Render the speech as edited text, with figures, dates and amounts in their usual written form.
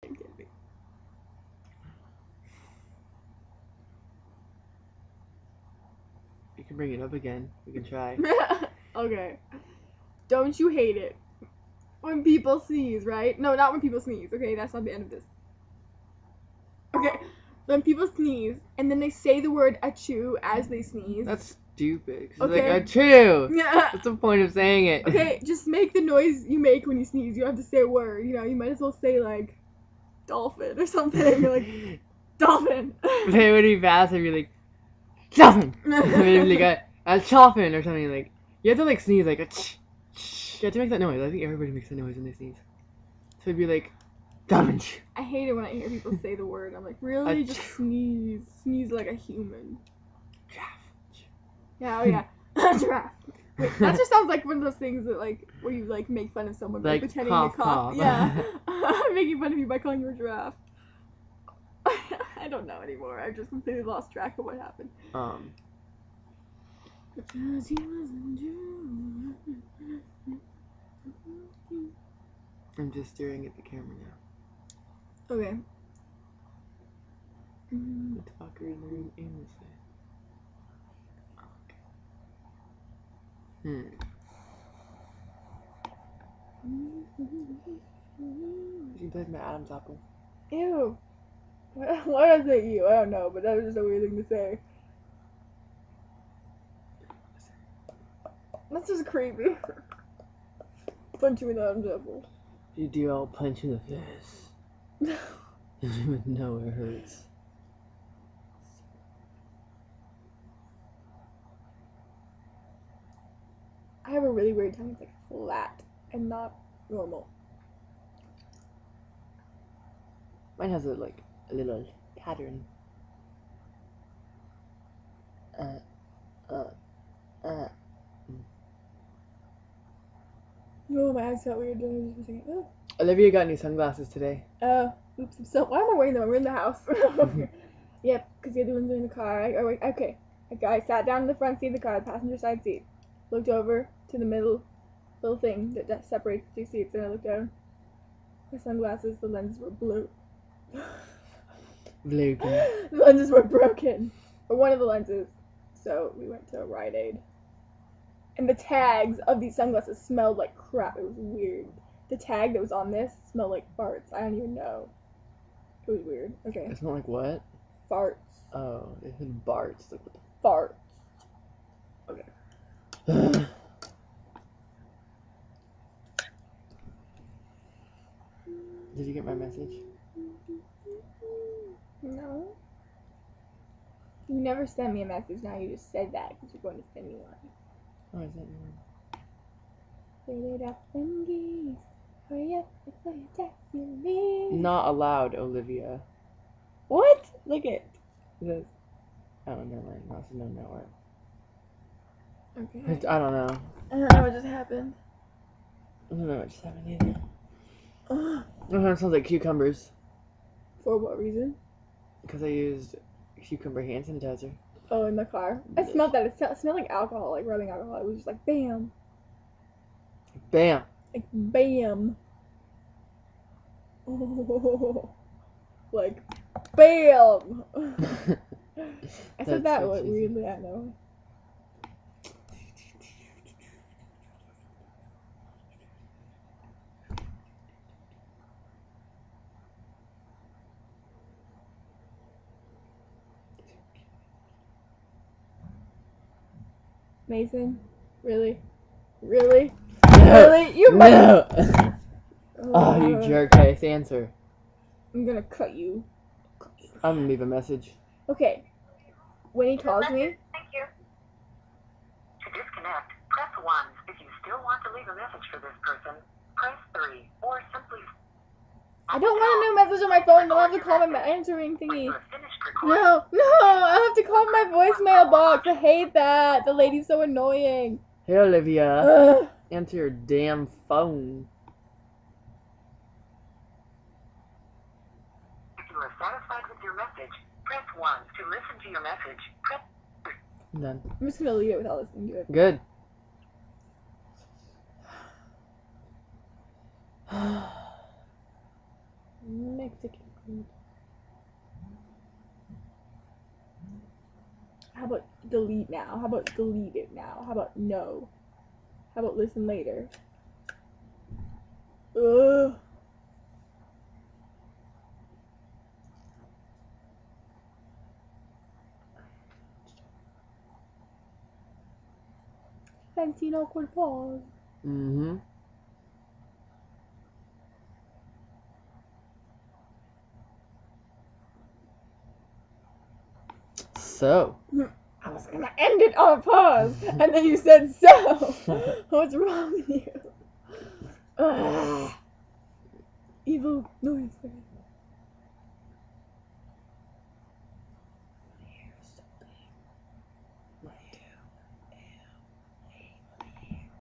You can bring it up again. We can try. Okay. Don't you hate it when people sneeze, right? No, not when people sneeze. Okay, that's not the end of this. Okay, when people sneeze and then they say the word achoo as they sneeze. That's stupid. It's Okay. like achoo. Yeah. What's the point of saying it? Okay, just make the noise you make when you sneeze. You don't have to say a word. You know, you might as well say like dolphin or something. You're like dolphin. But it would be fast if you're like dolphin. I mean, like a choppin or something. Like you have to like sneeze like a ch. You have to make that noise. I think everybody makes that noise when they sneeze. So it'd be like dolphin. I hate it when I hear people say the word. I'm like, really? Just sneeze. Sneeze like a human. Giraffe. Yeah, oh yeah. Giraffe. Wait, that just sounds like one of those things that like where you like make fun of someone by Like pretending cough, to cough. cough. Yeah. I'm making fun of you by calling you a giraffe. I don't know anymore. I just completely lost track of what happened. Because he wasn't you. I'm just staring at the camera now. Okay. The talker in the room aimlessly. Okay. Seems like my Adam's apple. Ew. Why did I say ew? I don't know, but that was just a weird thing to say. That's just creepy. Punch you in the Adam's apple. You do, I'll punch you in the face. You would know it hurts. I have a really weird tongue. It's like flat and not normal. Mine has a little pattern. Oh, my eyes felt weird doing this for a second. Oh. Olivia got new sunglasses today. Oh, oops. Why am I wearing them? We're in the house. Yep, because the other one's in the car. Okay. I sat down in the front seat of the car, the passenger side seat. Looked over to the middle little thing that separates the two seats, and I looked down. My sunglasses, the lenses were blue. Blue. The lenses were broken. Or one of the lenses. So we went to a Rite Aid. And the tags of these sunglasses smelled like crap. It was weird. The tag that was on this smelled like farts. I don't even know. It was weird. Okay. It smelled like what? Farts. Oh, it said Bart's. Like, what Farts. Okay. the Did you get my message? No. You never sent me a message. Now you just said that because you're going to send me one. Oh, is that you? Fill it up and geese. Hurry up before your taxi leaves. Not allowed, Olivia. What? Look at This. Oh, never mind. No, it's no network. Okay. I don't know. I don't know what just happened. I don't know what just happened either. It smells like cucumbers. For what reason? Because I used cucumber hand sanitizer. Oh, in the car. I smelled that. It smelled like alcohol, like rubbing alcohol. It was just like bam. Bam. Like bam. Oh, like bam. I said that so weirdly. I know. Mason, really, really, really, you might. No. Oh, you jerk face. Answer. I'm gonna cut you. I'm gonna leave a message. Okay. When he calls me. Thank you. To disconnect, press 1. If you still want to leave a message for this person, press 3. Or simply. I don't want a new message on my phone. I'll have to call my answering thingy. You have finished recording. No, I'll have to call my voicemail box. I hate that. The lady's so annoying. Hey, Olivia. Ugh. Answer your damn phone. If you are satisfied with your message, press 1. To listen to your message, press 3. I'm done. I'm just gonna leave it without listening to it. Good. Make Execute. How about delete now? How about delete it now? How about no? How about listen later? Ugh. Fancy an awkward pause. Mm-hmm. So. I was gonna end it on a pause, and then you said so. What's wrong with you? Ugh. Evil noise.